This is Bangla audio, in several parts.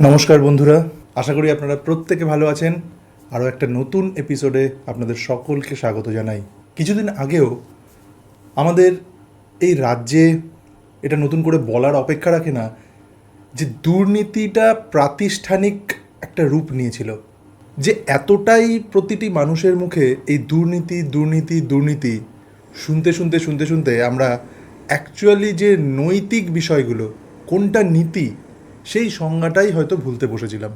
নমস্কার বন্ধুরা, আশা করি আপনারা প্রত্যেকে ভালো আছেন। আরও একটা নতুন এপিসোডে আপনাদের সকলকে স্বাগত জানাই। কিছুদিন আগেও আমাদের এই রাজ্যে এটা নতুন করে বলার অপেক্ষা রাখে না যে দুর্নীতিটা প্রাতিষ্ঠানিক একটা রূপ নিয়েছিল, যে এতটাই প্রতিটি মানুষের মুখে এই দুর্নীতি দুর্নীতি দুর্নীতি শুনতে শুনতে শুনতে শুনতে আমরা অ্যাকচুয়ালি যে নৈতিক বিষয়গুলো, কোনটা নীতি, সেই সংজ্ঞাটাই হয়তো ভুলতে বসেছিলাম।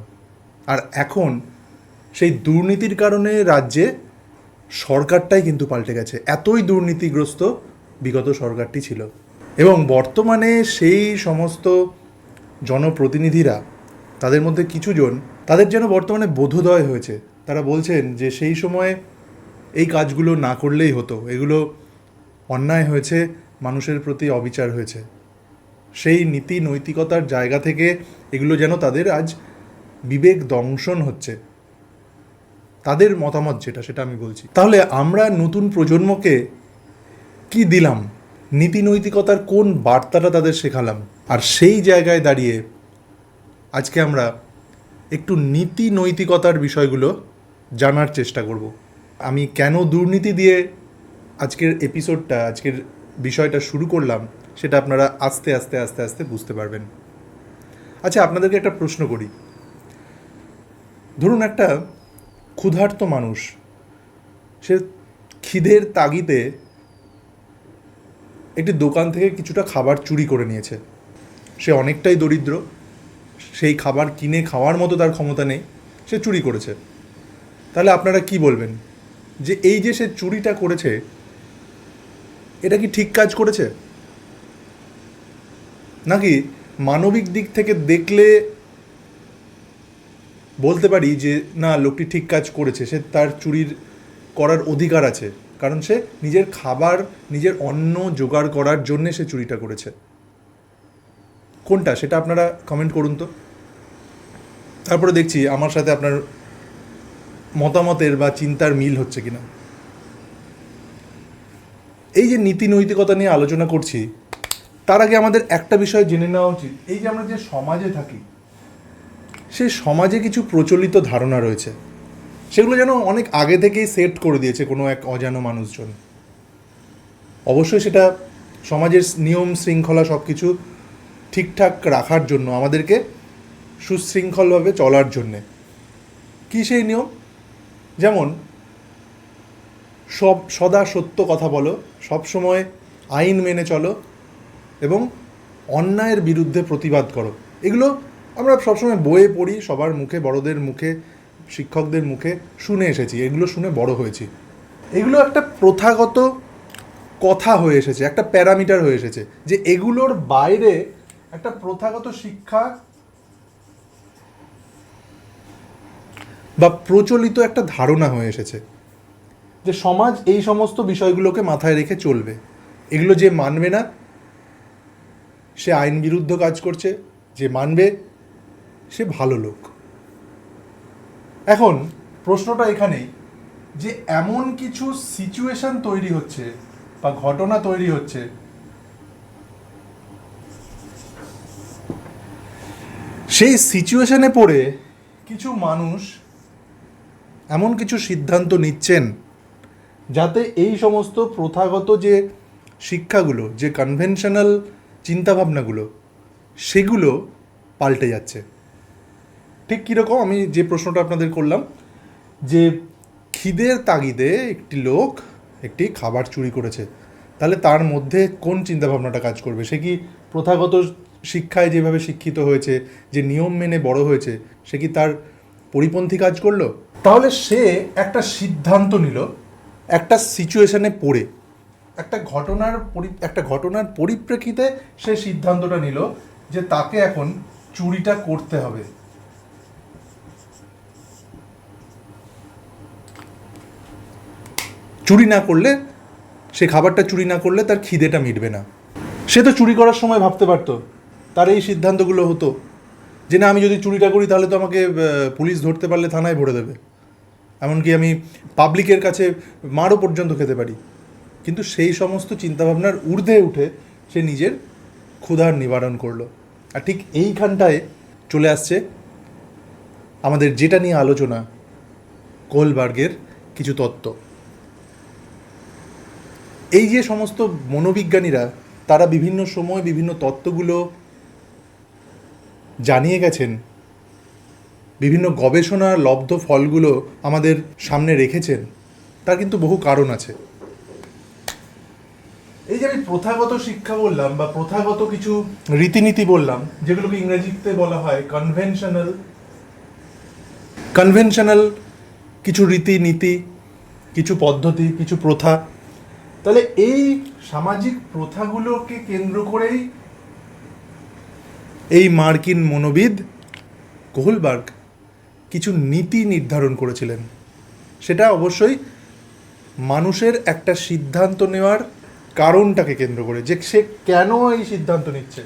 আর এখন সেই দুর্নীতির কারণে রাজ্যে সরকারটাই কিন্তু পাল্টে গেছে। এতই দুর্নীতিগ্রস্ত বিগত সরকারটি ছিল, এবং বর্তমানে সেই সমস্ত জনপ্রতিনিধিরা, তাদের মধ্যে কিছুজন, তাদের যেন বর্তমানে বোধোদয় হয়েছে। তারা বলছেন যে সেই সময়ে এই কাজগুলো না করলেই হতো, এগুলো অন্যায় হয়েছে, মানুষের প্রতি অবিচার হয়েছে। সেই নীতি নৈতিকতার জায়গা থেকে এগুলো যেন তাদের আজ বিবেক দংশন হচ্ছে, তাদের মতামত যেটা, সেটা আমি বলছি। তাহলে আমরা নতুন প্রজন্মকে কি দিলাম, নীতি নৈতিকতার কোন বার্তাটা তাদের শেখালাম? আর সেই জায়গায় দাঁড়িয়ে আজকে আমরা একটু নীতি নৈতিকতার বিষয়গুলো জানার চেষ্টা করব। আমি কেন দুর্নীতি দিয়ে আজকের এপিসোডটা, আজকের বিষয়টা শুরু করলাম, সেটা আপনারা আস্তে আস্তে আস্তে আস্তে বুঝতে পারবেন। আচ্ছা, আপনাদেরকে একটা প্রশ্ন করি। ধরুন একটা ক্ষুধার্ত মানুষ, সে খিদের তাগিদে একটি দোকান থেকে কিছুটা খাবার চুরি করে নিয়েছে। সে অনেকটাই দরিদ্র, সেই খাবার কিনে খাওয়ার মতো তার ক্ষমতা নেই, সে চুরি করেছে। তাহলে আপনারা কি বলবেন যে এই যে সে চুরিটা করেছে, এটা কি ঠিক কাজ করেছে? নাকি মানবিক দিক থেকে দেখলে বলতে পারি যে না, লোকটি ঠিক কাজ করেছে, সে তার চুরির করার অধিকার আছে, কারণ সে নিজের খাবার, নিজের অন্ন জোগাড় করার জন্যে সে চুরিটা করেছে? কোনটা, সেটা আপনারা কমেন্ট করুন তো। তারপরে দেখছি আমার সাথে আপনার মতামতের বা চিন্তার মিল হচ্ছে কিনা। এই যে নীতি নৈতিকতা নিয়ে আলোচনা করছি, তার আগে আমাদের একটা বিষয় জেনে নেওয়া উচিত। এই যে আমরা যে সমাজে থাকি, সেই সমাজে কিছু প্রচলিত ধারণা রয়েছে, সেগুলো যেন অনেক আগে থেকেই সেট করে দিয়েছে কোনো এক অজানা মানুষজন। অবশ্যই সেটা সমাজের নিয়ম শৃঙ্খলা সব কিছু ঠিকঠাক রাখার জন্য, আমাদেরকে সুশৃঙ্খলভাবে চলার জন্যে। কী সেই নিয়ম? যেমন সদা সত্য কথা বলো, সবসময় আইন মেনে চলো, এবং অন্যায়ের বিরুদ্ধে প্রতিবাদ করো। এগুলো আমরা সবসময় বইয়ে পড়ি, সবার মুখে, বড়দের মুখে, শিক্ষকদের মুখে শুনে এসেছি, এগুলো শুনে বড় হয়েছি। এগুলো একটা প্রথাগত কথা হয়ে এসেছে, একটা প্যারামিটার হয়ে এসেছে, যে এগুলোর বাইরে একটা প্রথাগত শিক্ষা বা প্রচলিত একটা ধারণা হয়ে এসেছে যে সমাজ এই সমস্ত বিষয়গুলোকে মাথায় রেখে চলবে। এগুলো যে মানবে না, সে আইন বিরুদ্ধ কাজ করছে, যে মানবে সে ভালো লোক। এখন প্রশ্নটা এখানেই, যে এমন কিছু সিচুয়েশন তৈরি হচ্ছে বা ঘটনা তৈরি হচ্ছে, সেই সিচুয়েশনে পড়ে কিছু মানুষ এমন কিছু সিদ্ধান্ত নিচ্ছেন যাতে এই সমস্ত প্রথাগত যে শিক্ষাগুলো, যে কনভেনশনাল চিন্তাভাবনাগুলো, সেগুলো পাল্টে যাচ্ছে। ঠিক কীরকম, আমি যে প্রশ্নটা আপনাদের করলাম, যে খিদের তাগিদে একটি লোক একটি খাবার চুরি করেছে, তাহলে তার মধ্যে কোন চিন্তাভাবনাটা কাজ করবে? সে কি প্রথাগত শিক্ষায় যেভাবে শিক্ষিত হয়েছে, যে নিয়ম মেনে বড় হয়েছে, সে কি তার পরিপন্থী কাজ করলো? তাহলে সে একটা সিদ্ধান্ত নিল, একটা সিচুয়েশনে পড়ে, একটা ঘটনার পরিপ্রেক্ষিতে সে সিদ্ধান্তটা নিল যে তাকে এখন চুরিটা করতে হবে। চুরি না করলে, সে খাবারটা চুরি না করলে তার খিদেটা মিটবে না। সে তো চুরি করার সময় ভাবতে পারতো, তার এই সিদ্ধান্তগুলো হতো যে না, আমি যদি চুরিটা করি তাহলে তো আমাকে পুলিশ ধরতে পারলে থানায় ভরে দেবে, এমনকি আমি পাবলিকের কাছে মারও পর্যন্ত খেতে পারি। কিন্তু সেই সমস্ত চিন্তাভাবনার ঊর্ধ্বে উঠে সে নিজের ক্ষুধার নিবারণ করলো। আর ঠিক এইখানটায় চলে আসছে আমাদের যেটা নিয়ে আলোচনা, কোহলবার্গের কিছু তত্ত্ব। এই যে সমস্ত মনোবিজ্ঞানীরা তারা বিভিন্ন সময় বিভিন্ন তত্ত্বগুলো জানিয়ে গেছেন, বিভিন্ন গবেষণার লব্ধ ফলগুলো আমাদের সামনে রেখেছেন, তার কিন্তু বহু কারণ আছে। এই যে আমি প্রথাগত শিক্ষা বললাম বা প্রথাগত কিছু রীতিনীতি বললাম, যেগুলোকে ইংরেজিতে বলা হয় কনভেনশনাল কিছু রীতিনীতি, কিছু পদ্ধতি, কিছু প্রথা। তাহলে এই সামাজিক প্রথাগুলোকে কেন্দ্র করেই এই মার্কিন মনোবিদ কোহলবার্গ কিছু নীতি নির্ধারণ করেছিলেন। সেটা অবশ্যই মানুষের একটা সিদ্ধান্ত নেওয়ার কারণটাকে কেন্দ্র করে, যে সে কেন এই সিদ্ধান্ত নিচ্ছে,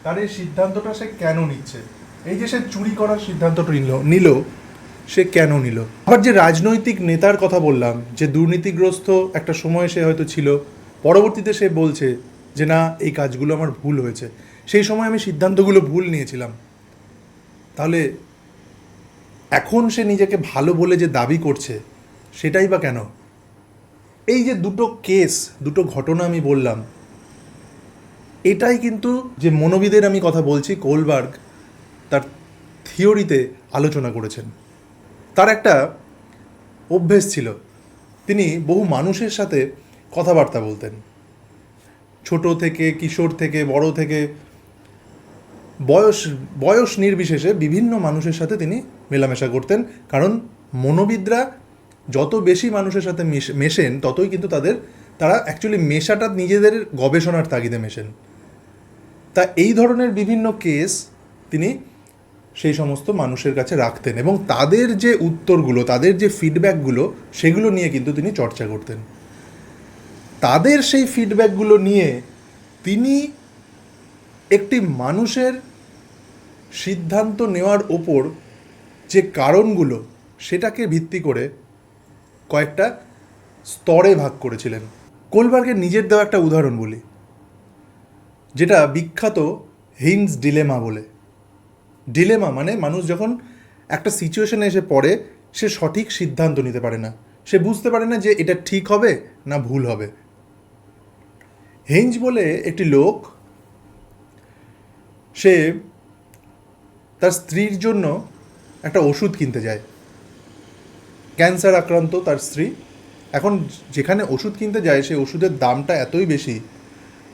তার এই সিদ্ধান্তটা সে কেন নিচ্ছে। এই যে সে চুরি করার সিদ্ধান্তটা নিল সে কেন নিল। আবার যে রাজনৈতিক নেতার কথা বললাম, যে দুর্নীতিগ্রস্ত একটা সময় সে হয়তো ছিল, পরবর্তীতে সে বলছে যে না, এই কাজগুলো আমার ভুল হয়েছে, সেই সময় আমি সিদ্ধান্তগুলো ভুল নিয়েছিলাম। তাহলে এখন সে নিজেকে ভালো বলে যে দাবি করছে, সেটাই বা কেন? এই যে দুটো ঘটনা আমি বললাম, এটাই কিন্তু যে মনোবিদের আমি কথা বলছি, কোহলবার্গ তার থিওরিতে আলোচনা করেছেন। তার একটা অভ্যেস ছিল, তিনি বহু মানুষের সাথে কথাবার্তা বলতেন। ছোট থেকে, কিশোর থেকে, বড় থেকে, বয়স নির্বিশেষে বিভিন্ন মানুষের সাথে তিনি মেলামেশা করতেন। কারণ মনোবিদরা যত বেশি মানুষের সাথে মেশেন, ততই কিন্তু তারা অ্যাকচুয়ালি মেশাটা নিজেদের গবেষণার তাগিদে মেশেন। তা এই ধরনের বিভিন্ন কেস তিনি সেই সমস্ত মানুষের কাছে রাখতেন, এবং তাদের যে উত্তরগুলো, তাদের যে ফিডব্যাকগুলো, সেগুলো নিয়ে কিন্তু তিনি চর্চা করতেন। তাদের সেই ফিডব্যাকগুলো নিয়ে তিনি একটি মানুষের সিদ্ধান্ত নেওয়ার ওপর যে কারণগুলো, সেটাকে ভিত্তি করে কয়েকটা স্তরে ভাগ করেছিলেন। কোহলবার্গের নিজের দেওয়া একটা উদাহরণ বলি, যেটা বিখ্যাত হিন্স ডিলেমা বলে। ডিলেমা মানে মানুষ যখন একটা সিচুয়েশনে এসে পড়ে, সে সঠিক সিদ্ধান্ত নিতে পারে না, সে বুঝতে পারে না যে এটা ঠিক হবে না ভুল হবে। হিঞ্জ বলে একটি লোক, সে তার স্ত্রীর জন্য একটা ওষুধ কিনতে যায়। ক্যান্সার আক্রান্ত তার স্ত্রী। এখন যেখানে ওষুধ কিনতে যায়, সেই ওষুধের দামটা এতই বেশি,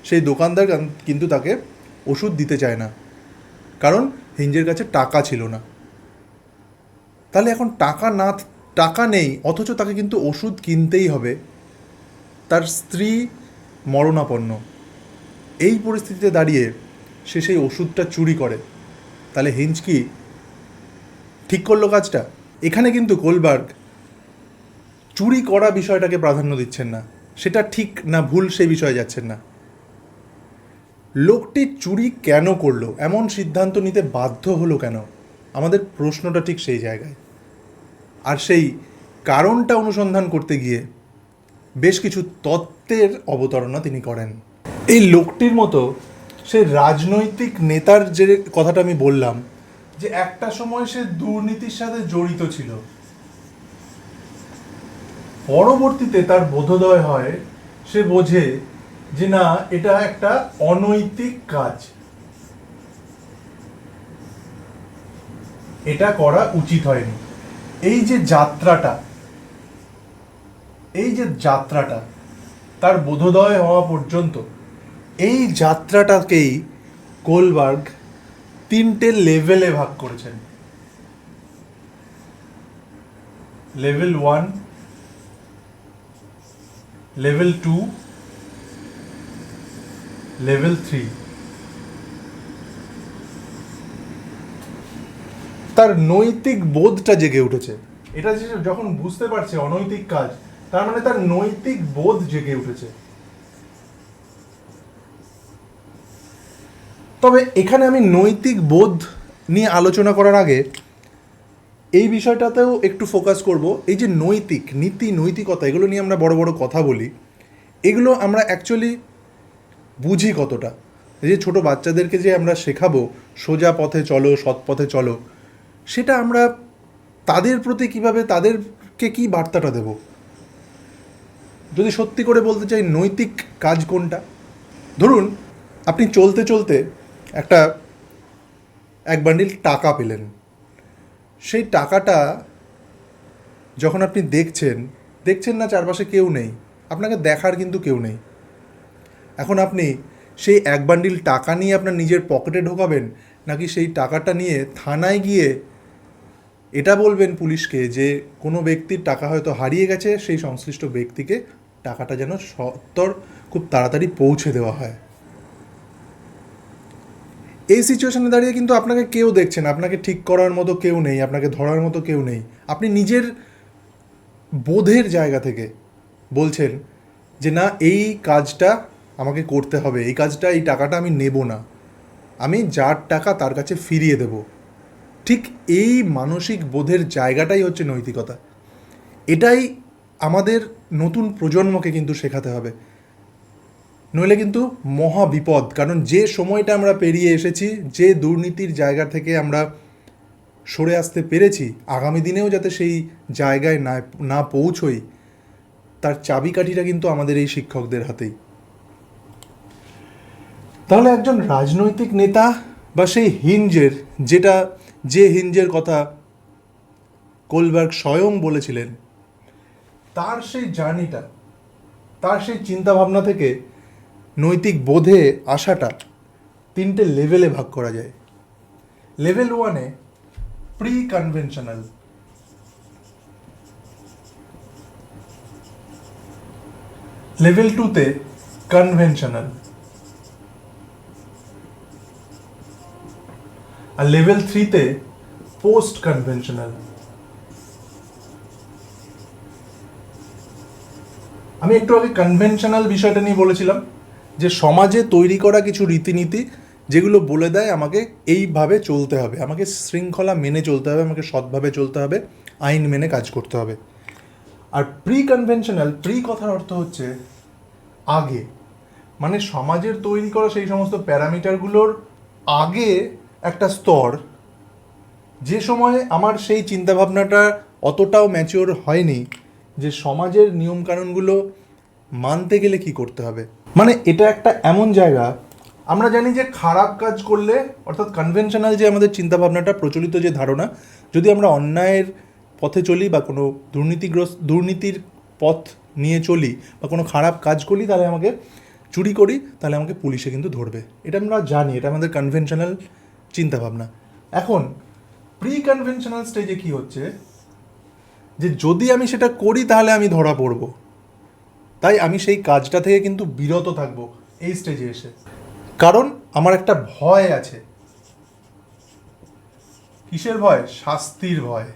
সেই দোকানদার কিন্তু তাকে ওষুধ দিতে চায় না, কারণ হিঞ্জের কাছে টাকা ছিল না। তাহলে এখন টাকা নেই, অথচ তাকে কিন্তু ওষুধ কিনতেই হবে। তার স্ত্রী মরণাপন্ন। এই পরিস্থিতিতে দাঁড়িয়ে সে সেই ওষুধটা চুরি করে। তাহলে হিঞ্জ কি ঠিক করলো কাজটা? এখানে কিন্তু কোহলবার্গ চুরি করা বিষয়টাকে প্রাধান্য দিচ্ছেন না, সেটা ঠিক না ভুল সেই বিষয়ে যাচ্ছেন না। লোকটি চুরি কেন করলো, এমন সিদ্ধান্ত নিতে বাধ্য হলো কেন, আমাদের প্রশ্নটা ঠিক সেই জায়গায়। আর সেই কারণটা অনুসন্ধান করতে গিয়ে বেশ কিছু তত্ত্বের অবতারণা তিনি করেন। এই লোকটির মতো সে রাজনৈতিক নেতার যে কথাটা আমি বললাম, যে একটা সময় সে দুর্নীতির সাথে জড়িত ছিল, পরবর্তীতে তার বোধোদয় হয়, সে বোঝে যে না, এটা একটা অনৈতিক কাজ, এটা করা উচিত হয়নি। এই যে যাত্রাটা তার বোধোদয় হওয়া পর্যন্ত, এই যাত্রাটাকেই কোহলবার্গ 3টে লেভেলে ভাগ করেছেন। Level 1, level 2, level 3। তার নৈতিক বোধটা জেগে উঠেছে। এটা যখন বুঝতে পারছে অনৈতিক কাজ, তার মানে তার নৈতিক বোধ জেগে উঠেছে। তবে এখানে আমি নৈতিক বোধ নিয়ে আলোচনা করার আগে এই বিষয়টাতেও একটু ফোকাস করব। এই যে নৈতিকতা, এগুলো নিয়ে আমরা বড় বড় কথা বলি, এগুলো আমরা অ্যাকচুয়ালি বুঝি কতটা? এই যে ছোটো বাচ্চাদেরকে যে আমরা শেখাবো সোজা পথে চলো, সৎ পথে চলো, সেটা আমরা তাদের প্রতি কীভাবে, তাদেরকে কী বার্তাটা দেব? যদি সত্যি করে বলতে চাই, নৈতিক কাজ কোনটা? ধরুন আপনি চলতে চলতে এক বান্ডিল টাকা পেলেন। সেই টাকাটা যখন আপনি দেখছেন না, চারপাশে কেউ নেই, আপনাকে দেখার কিন্তু কেউ নেই। এখন আপনি সেই এক বান্ডিল টাকা নিয়ে আপনার নিজের পকেটে ঢোকাবেন, নাকি সেই টাকাটা নিয়ে থানায় গিয়ে এটা বলবেন পুলিশকে যে কোনো ব্যক্তির টাকা হয়তো হারিয়ে গেছে, সেই সংশ্লিষ্ট ব্যক্তিকে টাকাটা যেন খুব তাড়াতাড়ি পৌঁছে দেওয়া হয়? এই সিচুয়েশনে দাঁড়িয়ে কিন্তু আপনাকে কেউ দেখছে না, আপনাকে ঠিক করার মতো কেউ নেই, আপনাকে ধরার মতো কেউ নেই। আপনি নিজের বোধের জায়গা থেকে বলছেন যে না, এই কাজটা আমাকে করতে হবে, এই টাকাটা আমি নেব না, আমি যার টাকা তার কাছে ফিরিয়ে দেব। ঠিক এই মানসিক বোধের জায়গাটাই হচ্ছে নৈতিকতা। এটাই আমাদের নতুন প্রজন্মকে কিন্তু শেখাতে হবে, নইলে কিন্তু মহা বিপদ। কারণ যে সময়টা আমরা পেরিয়ে এসেছি, যে দুর্নীতির জায়গা থেকে আমরা সরে আসতে পেরেছি, আগামী দিনেও যাতে সেই জায়গায় না পৌঁছই, তার চাবিকাঠিটা কিন্তু আমাদের এই শিক্ষকদের হাতেই। তাহলে একজন রাজনৈতিক নেতা বা সেই যে হিঞ্জের কথা কোলবার্গ স্বয়ং বলেছিলেন, তার সেই জার্নিটা, তার সেই চিন্তাভাবনা থেকে নৈতিক বোধে আসাটা 3টে লেভেলে ভাগ করা যায়। লেভেল 1-এ প্রি কনভেনশনাল, লেভেল 2-তে কনভেনশনাল, আর লেভেল 3-তে পোস্ট কনভেনশনাল। আমি একটু আগে কনভেনশনাল বিষয়টা নিয়ে বলেছিলাম যে সমাজে তৈরি করা কিছু রীতিনীতি যেগুলো বলে দেয় আমাকে এইভাবে চলতে হবে, আমাকে শৃঙ্খলা মেনে চলতে হবে, আমাকে সৎভাবে চলতে হবে, আইন মেনে কাজ করতে হবে। আর প্রি কনভেনশনাল, প্রি কথার অর্থ হচ্ছে আগে, মানে সমাজের তৈরি করা সেই সমস্ত প্যারামিটারগুলোর আগে একটা স্তর, যে সময়ে আমার সেই চিন্তাভাবনাটা অতটাও ম্যাচিওর হয়নি যে সমাজের নিয়মকানুনগুলো মানতে গেলে কি করতে হবে। মানে এটা একটা এমন জায়গা, আমরা জানি যে খারাপ কাজ করলে, অর্থাৎ কনভেনশনাল যে আমাদের চিন্তাভাবনাটা, প্রচলিত যে ধারণা, যদি আমরা অন্যায়ের পথে চলি বা কোনো দুর্নীতির পথ নিয়ে চলি বা কোনো খারাপ কাজ করি, তাহলে চুরি করি, তাহলে আমাকে পুলিশে কিন্তু ধরবে। এটা আমরা জানি, এটা আমাদের কনভেনশনাল চিন্তাভাবনা। এখন প্রি কনভেনশনাল স্টেজে কি হচ্ছে, যে যদি আমি সেটা করি তাহলে আমি ধরা পড়ব, তাই আমি সেই কাজটা থেকে কিন্তু বিরত থাকব এই স্টেজে এসে, কারণ আমার একটা ভয় আছে। কিসের ভয়? শাস্তির ভয়।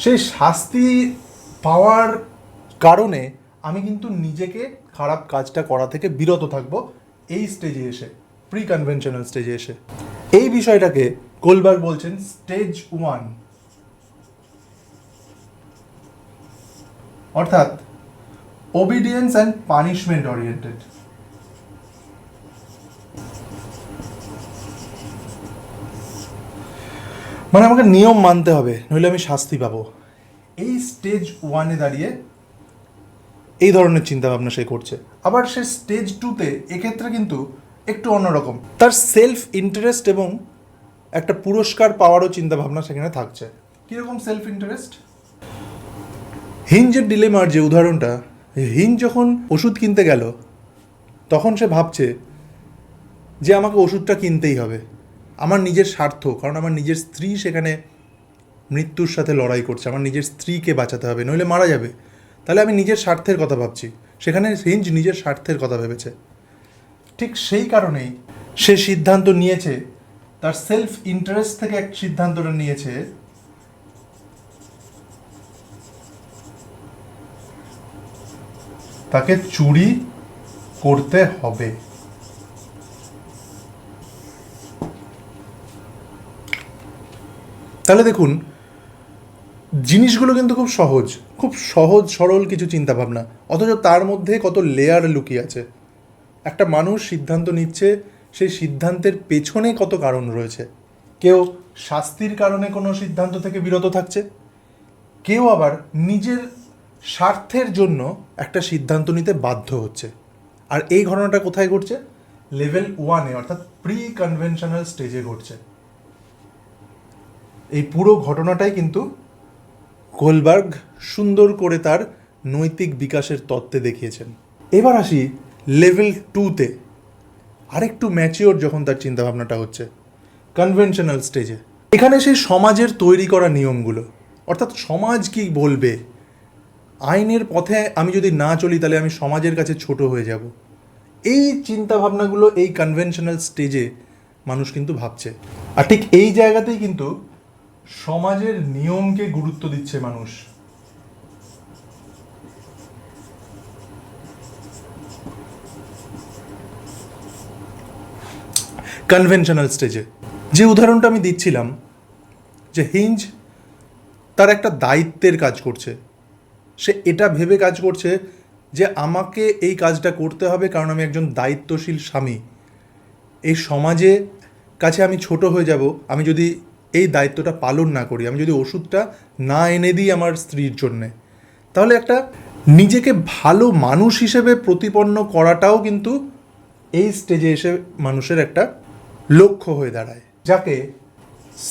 সেই শাস্তি পাওয়ার কারণে আমি কিন্তু নিজেকে খারাপ কাজটা করা থেকে বিরত থাকব এই স্টেজে এসে, প্রি কনভেনশনাল স্টেজে এসে। এই বিষয়টাকে কোলবার্গ বলছেন স্টেজ 1, অর্থাৎ ওবিডিয়েন্স অ্যান্ড পানিশমেন্ট ওরিয়েন্টেড। মানে আমাকে নিয়ম মানতে হবে, নইলে আমি শাস্তি পাবো। এই স্টেজ 1-এ দাঁড়িয়ে এই ধরনের চিন্তাভাবনা সে করছে। আবার সে স্টেজ 2-তে এক্ষেত্রে কিন্তু একটু অন্যরকম, তার সেলফ ইন্টারেস্ট এবং একটা পুরস্কার পাওয়ারও চিন্তাভাবনা সেখানে থাকছে। কীরকম সেলফ ইন্টারেস্ট? হিঞ্জের ডিলেমার যে উদাহরণটা, হিঞ্জ যখন ওষুধ কিনতে গেল, তখন সে ভাবছে যে আমাকে ওষুধটা কিনতেই হবে, আমার নিজের স্বার্থ, কারণ আমার নিজের স্ত্রী সেখানে মৃত্যুর সাথে লড়াই করছে, আমার নিজের স্ত্রীকে বাঁচাতে হবে, নইলে মারা যাবে। তাহলে আমি নিজের স্বার্থের কথা ভাবছি, সেখানে হিঞ্জ নিজের স্বার্থের কথা ভেবেছে। ঠিক সেই কারণেই সে সিদ্ধান্ত নিয়েছে, তার সেলফ ইন্টারেস্ট থেকে এক সিদ্ধান্তটা নিয়েছে, তাকে চুরি করতে হবে। তাহলে দেখুন, জিনিসগুলো কিন্তু খুব সহজ সরল কিছু চিন্তাভাবনা, অথচ তার মধ্যে কত লেয়ার লুকিয়ে আছে। একটা মানুষ সিদ্ধান্ত নিচ্ছে সেই সিদ্ধান্তের পেছনে কত কারণ রয়েছে। কেউ শাস্তির কারণে কোনো সিদ্ধান্ত থেকে বিরত থাকছে, কেউ আবার নিজের স্বার্থের জন্য একটা সিদ্ধান্ত নিতে বাধ্য হচ্ছে। আর এই ঘটনাটা কোথায় ঘটছে? লেভেল 1-এ, অর্থাৎ প্রি কনভেনশনাল স্টেজে ঘটছে। এই পুরো ঘটনাটাই কিন্তু গোলবার্গ সুন্দর করে তার নৈতিক বিকাশের তত্ত্বে দেখিয়েছেন। এবার আসি লেভেল 2-তে, আরেকটু ম্যাচিওর যখন তার চিন্তাভাবনাটা হচ্ছে, কনভেনশনাল স্টেজে। এখানে সেই সমাজের তৈরি করা নিয়মগুলো, অর্থাৎ সমাজ কি বলবে, আইনের পথে আমি যদি না চলি তাহলে আমি সমাজের কাছে ছোট হয়ে যাব, এই চিন্তাভাবনাগুলো এই কনভেনশনাল স্টেজে মানুষ কিন্তু ভাবছে। আর ঠিক এই জায়গাতেই কিন্তু সমাজের নিয়মকে গুরুত্ব দিচ্ছে মানুষ। কনভেনশনাল স্টেজে যে উদাহরণটা আমি দিচ্ছিলাম, যে হিঞ্জ তার একটা দায়িত্বের কাজ করছে, সে এটা ভেবে কাজ করছে যে আমাকে এই কাজটা করতে হবে কারণ আমি একজন দায়িত্বশীল স্বামী, এই সমাজে কাছে আমি ছোট হয়ে যাব আমি যদি এই দায়িত্বটা পালন না করি, আমি যদি ওষুধটা না এনে দিই আমার স্ত্রীর জন্যে, তাহলে একটা নিজেকে ভালো মানুষ হিসেবে প্রতিপন্ন করাটাও কিন্তু এই স্টেজে এসে মানুষের একটা লক্ষ্য হয়ে দাঁড়ায়, যাকে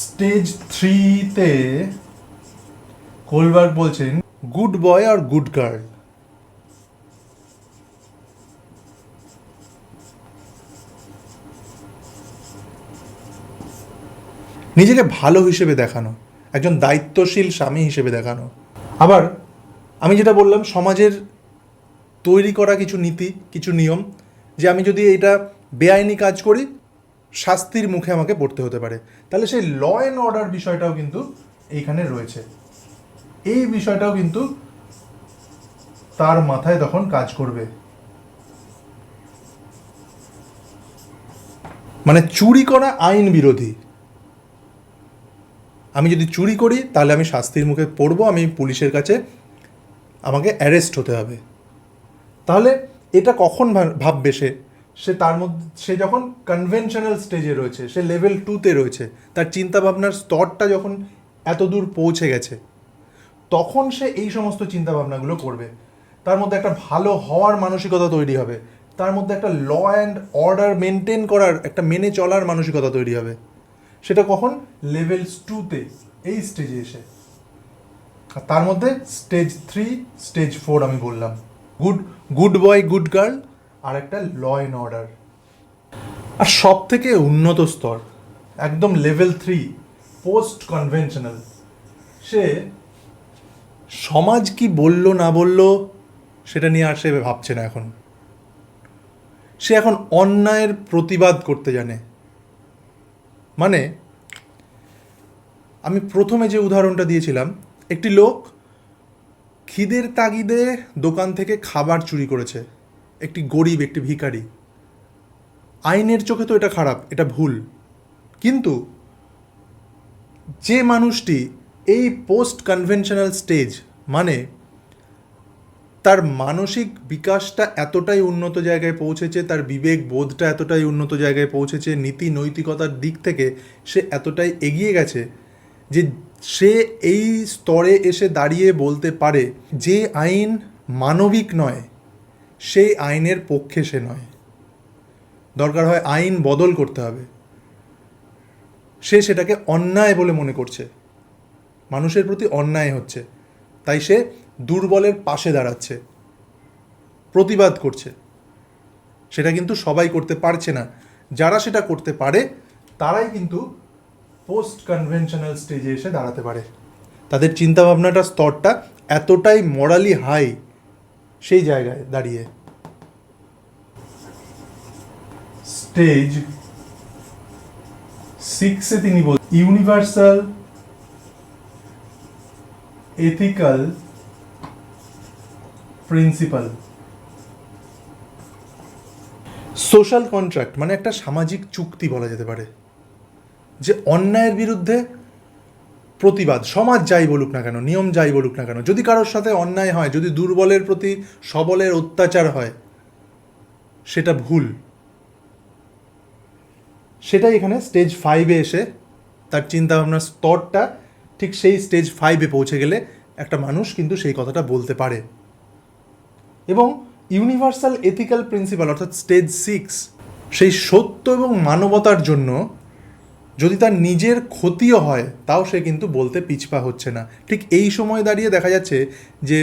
স্টেজ 3-তে গোলবার্গ বলছেন গুড বয় আর গুড গার্ল। নিজেকে ভালো হিসেবে দেখানো, একজন দায়িত্বশীল স্বামী হিসেবে দেখানো। আবার আমি যেটা বললাম, সমাজের তৈরি করা কিছু নীতি, কিছু নিয়ম, যে আমি যদি এটা বেআইনি কাজ করি শাস্তির মুখে আমাকে পড়তে হতে পারে, তাহলে সেই ল অ্যান্ড অর্ডার বিষয়টাও কিন্তু এইখানে রয়েছে। এই বিষয়টাও কিন্তু তার মাথায় তখন কাজ করবে। মানে চুরি করা আইন বিরোধী, আমি যদি চুরি করি তাহলে আমি শাস্তির মুখে পড়বো, আমি পুলিশের কাছে আমাকে অ্যারেস্ট হতে হবে। তাহলে এটা কখন ভাববে সে তার মধ্যে, সে যখন কনভেনশনাল স্টেজে রয়েছে, সে লেভেল 2-তে রয়েছে, তার চিন্তাভাবনার স্তরটা যখন এত দূর পৌঁছে গেছে, তখন সে এই সমস্ত চিন্তাভাবনাগুলো করবে। তার মধ্যে একটা ভালো হওয়ার মানসিকতা তৈরি হবে, তার মধ্যে একটা ল অ্যান্ড অর্ডার মেনটেন করার, একটা মেনে চলার মানসিকতা তৈরি হবে। সেটা কখন? লেভেল 2-তে, এই স্টেজে এসে। আর তার মধ্যে স্টেজ 3, স্টেজ 4 আমি বললাম, গুড বয় গুড গার্ল, আর একটা ল অ্যান্ড অর্ডার। আর সব থেকে উন্নত স্তর, একদম লেভেল 3, পোস্ট কনভেনশনাল, সে সমাজ কি বললো না বললো সেটা নিয়ে আর সে ভাবছে না। এখন সে এখন অন্যায়ের প্রতিবাদ করতে জানে। মানে আমি প্রথমে যে উদাহরণটা দিয়েছিলাম, একটি লোক খিদের তাগিদে দোকান থেকে খাবার চুরি করেছে, একটি গরিব, একটি ভিখারি। আইনের চোখে তো এটা খারাপ, এটা ভুল। কিন্তু যে মানুষটি এই পোস্ট কনভেনশনাল স্টেজ, মানে তার মানসিক বিকাশটা এতটাই উন্নত জায়গায় পৌঁছেছে, তার বিবেক বোধটা এতটাই উন্নত জায়গায় পৌঁছেছে, নীতি নৈতিকতার দিক থেকে সে এতটাই এগিয়ে গেছে যে সে এই স্তরে এসে দাঁড়িয়ে বলতে পারে যে আইন মানবিক নয় সেই আইনের পক্ষে সে নয়, দরকার হয় আইন বদল করতে হবে। সে সেটাকে অন্যায় বলে মনে করছে, মানুষের প্রতি অন্যায় হচ্ছে, তাই সে দুর্বলের পাশে দাঁড়াচ্ছে, প্রতিবাদ করছে। সেটা কিন্তু সবাই করতে পারছে না, যারা সেটা করতে পারে তারাই কিন্তু পোস্ট কনভেনশনাল স্টেজে এসে দাঁড়াতে পারে। তাদের চিন্তাভাবনাটা স্তরটা এতটাই মরালি হাই, সেই জায়গায় দাঁড়িয়ে। স্টেজ 6-এ তিনি বল universal ethical principle. Social contract মানে একটা সামাজিক চুক্তি বলা যেতে পারে, যে অন্যায়ের বিরুদ্ধে প্রতিবাদ, সমাজ যাই বলুক না কেন, নিয়ম যাই বলুক না কেন, যদি কারোর সাথে অন্যায় হয়, যদি দুর্বলের প্রতি সবলের অত্যাচার হয়, সেটা ভুল। সেটাই এখানে স্টেজ 5-এ এসে তার চিন্তাভাবনার স্তরটা ঠিক সেই স্টেজ 5-এ পৌঁছে গেলে একটা মানুষ কিন্তু সেই কথাটা বলতে পারে। এবং ইউনিভার্সাল এথিক্যাল প্রিন্সিপাল অর্থাৎ স্টেজ 6, সেই সত্য এবং মানবতার জন্য যদি তার নিজের ক্ষতিও হয় তাও সে কিন্তু বলতে পিছপা হচ্ছে না। ঠিক এই সময় দাঁড়িয়ে দেখা যাচ্ছে যে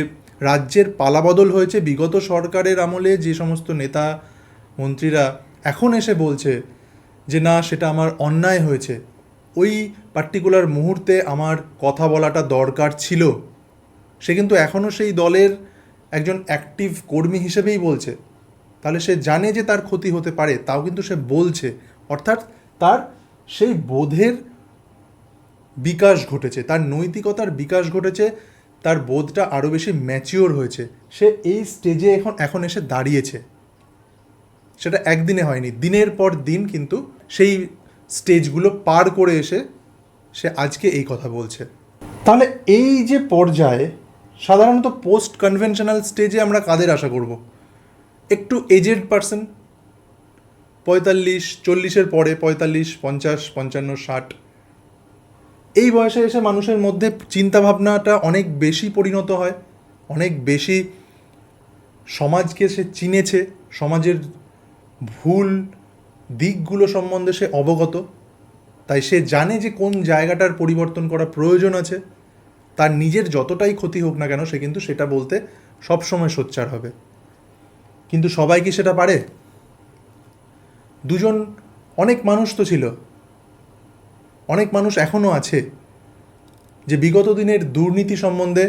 রাজ্যের পালাবদল হয়েছে। বিগত সরকারের আমলে যে সমস্ত নেতা মন্ত্রীরা এখন এসে বলছে যে না, সেটা আমার অন্যায় হয়েছে, ওই পার্টিকুলার মুহূর্তে আমার কথা বলাটা দরকার ছিল, সে কিন্তু এখনও সেই দলের একজন অ্যাক্টিভ কর্মী হিসেবেই বলছে। তাহলে সে জানে যে তার ক্ষতি হতে পারে, তাও কিন্তু সে বলছে। অর্থাৎ তার সেই বোধের বিকাশ ঘটেছে, তার নৈতিকতার বিকাশ ঘটেছে, তার বোধটা আরও বেশি ম্যাচিওর হয়েছে। সে এই স্টেজে এখন এসে দাঁড়িয়েছে। সেটা একদিনে হয়নি, দিনের পর দিন কিন্তু সেই স্টেজগুলো পার করে এসে সে আজকে এই কথা বলছে। তাহলে এই যে পর্যায়ে সাধারণত পোস্ট কনভেনশনাল স্টেজে আমরা কাদের আশা করব? একটু এজেড পারসন, 45-40-এর পরে, 45, 50, 55, 60 এই বয়সে এসে মানুষের মধ্যে চিন্তাভাবনাটা অনেক বেশি পরিণত হয়, অনেক বেশি সমাজকে সে চিনেছে, সমাজের ভুল দিকগুলো সম্বন্ধে সে অবগত। তাই সে জানে যে কোন জায়গাটার পরিবর্তন করা প্রয়োজন আছে। তার নিজের যতটাই ক্ষতি হোক না কেন সে কিন্তু সেটা বলতে সবসময় সোচ্চার হবে। কিন্তু সবাই কি সেটা পারে? অনেক মানুষ তো ছিল, অনেক মানুষ এখনও আছে যে বিগত দিনের দুর্নীতি সম্বন্ধে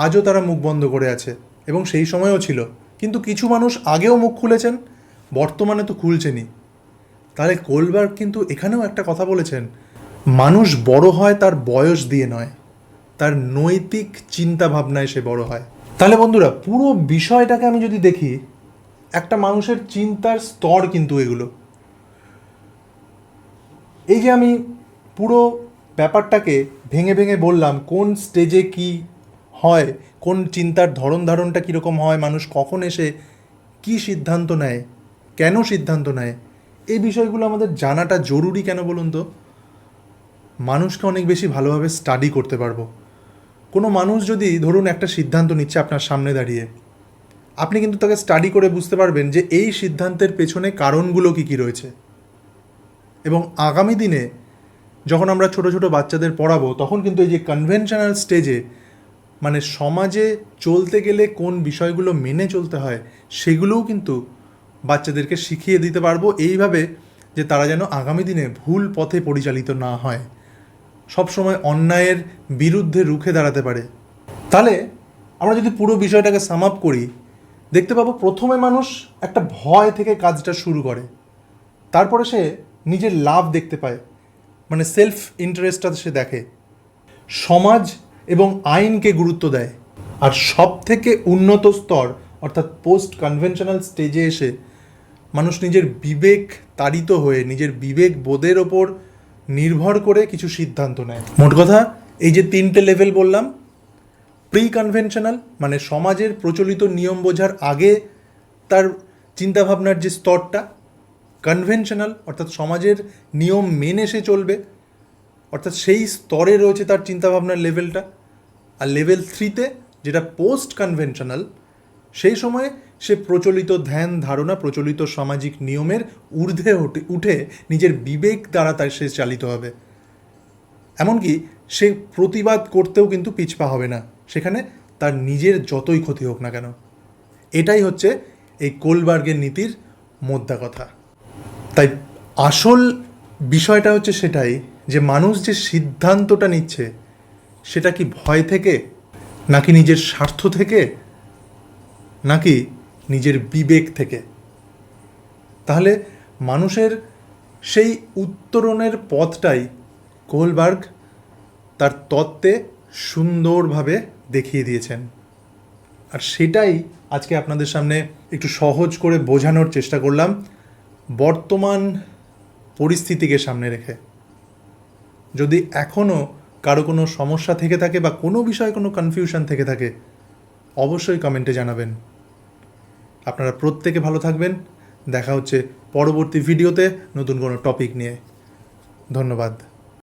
আজও তারা মুখ বন্ধ করে আছে, এবং সেই সময়ও ছিল। কিন্তু কিছু মানুষ আগেও মুখ খুলেছেন, বর্তমানে তো খুলছেনই। তাহলে কোলবার্গ কিন্তু এখানেও একটা কথা বলেছেন, মানুষ বড় হয় তার বয়স দিয়ে নয়, তার নৈতিক চিন্তা ভাবনায় সে বড় হয়। তাহলে বন্ধুরা, পুরো বিষয়টাকে আমি যদি দেখি, একটা মানুষের চিন্তার স্তর কিন্তু এগুলো। এই যে আমি পুরো ব্যাপারটাকে ভেঙে ভেঙে বললাম, কোন স্টেজে কি হয়, কোন চিন্তার ধরন ধারণটা কীরকম হয়, মানুষ কখন এসে কি সিদ্ধান্ত নেয়, কেন সিদ্ধান্ত নেয়, এই বিষয়গুলো আমাদের জানাটা জরুরি। কেন বলুন তো? মানুষকে অনেক বেশি ভালোভাবে স্টাডি করতে পারবো। কোনো মানুষ যদি ধরুন একটা সিদ্ধান্ত নিচ্ছে আপনার সামনে দাঁড়িয়ে, আপনি কিন্তু তাকে স্টাডি করে বুঝতে পারবেন যে এই সিদ্ধান্তের পেছনে কারণগুলো কী কী রয়েছে। এবং আগামী দিনে যখন আমরা ছোট ছোট বাচ্চাদের পড়াবো, তখন কিন্তু এই যে কনভেনশনাল স্টেজে, মানে সমাজে চলতে গেলে কোন বিষয়গুলো মেনে চলতে হয়, সেগুলোও কিন্তু বাচ্চাদেরকে শিখিয়ে দিতে পারবো, এইভাবে যে তারা যেন আগামী দিনে ভুল পথে পরিচালিত না হয়, সবসময় অন্যায়ের বিরুদ্ধে রুখে দাঁড়াতে পারে। তাহলে আমরা যদি পুরো বিষয়টাকে সাম আপ করি, দেখতে পাবো প্রথমে মানুষ একটা ভয় থেকে কাজটা শুরু করে, তারপরে সে নিজের লাভ দেখতে পায়, মানে সেলফ ইন্টারেস্টটা সে দেখে, সমাজ এবং আইনকে গুরুত্ব দেয়। আর সব থেকে উন্নত স্তর অর্থাৎ পোস্ট কনভেনশনাল স্টেজে এসে মানুষ নিজের বিবেক তাড়িত হয়ে, নিজের বিবেক বোধের ওপর নির্ভর করে কিছু সিদ্ধান্ত নেয়। মোট কথা, এই যে 3টে লেভেল বললাম, প্রি কনভেনশনাল মানে সমাজের প্রচলিত নিয়ম বোঝার আগে তার চিন্তাভাবনার যে স্তরটা, কনভেনশনাল অর্থাৎ সমাজের নিয়ম মেনে সে চলবে, অর্থাৎ সেই স্তরে রয়েছে তার চিন্তাভাবনার লেভেলটা। আর লেভেল 3তে যেটা পোস্ট কনভেনশনাল, সেই সময়ে সে প্রচলিত ধ্যান ধারণা, প্রচলিত সামাজিক নিয়মের ঊর্ধ্বে উঠে নিজের বিবেক দ্বারা তার সে চালিত হবে। এমনকি সে প্রতিবাদ করতেও কিন্তু পিছপা হবে না, সেখানে তার নিজের যতই ক্ষতি হোক না কেন। এটাই হচ্ছে এই কোলবার্গের নীতির মোদ্দা কথা। তাই আসল বিষয়টা হচ্ছে সেটাই, যে মানুষ যে সিদ্ধান্তটা নিচ্ছে সেটা কি ভয় থেকে, নাকি নিজের স্বার্থ থেকে, নাকি নিজের বিবেক থেকে। তাহলে মানুষের সেই উত্তরণের পথটাই কোলবার্গ তার তত্ত্বে সুন্দরভাবে দেখিয়ে দিয়েছেন। আর সেটাই আজকে আপনাদের সামনে একটু সহজ করে বোঝানোর চেষ্টা করলাম, বর্তমান পরিস্থিতিকে সামনে রেখে। যদি এখনও কারো কোনো সমস্যা থেকে থাকে বা কোনো বিষয়ে কোনো কনফিউশন থেকে থাকে, অবশ্যই কমেন্টে জানাবেন। আপনারা প্রত্যেকে ভালো থাকবেন। দেখা হচ্ছে পরবর্তী ভিডিওতে নতুন কোনো টপিক নিয়ে। ধন্যবাদ।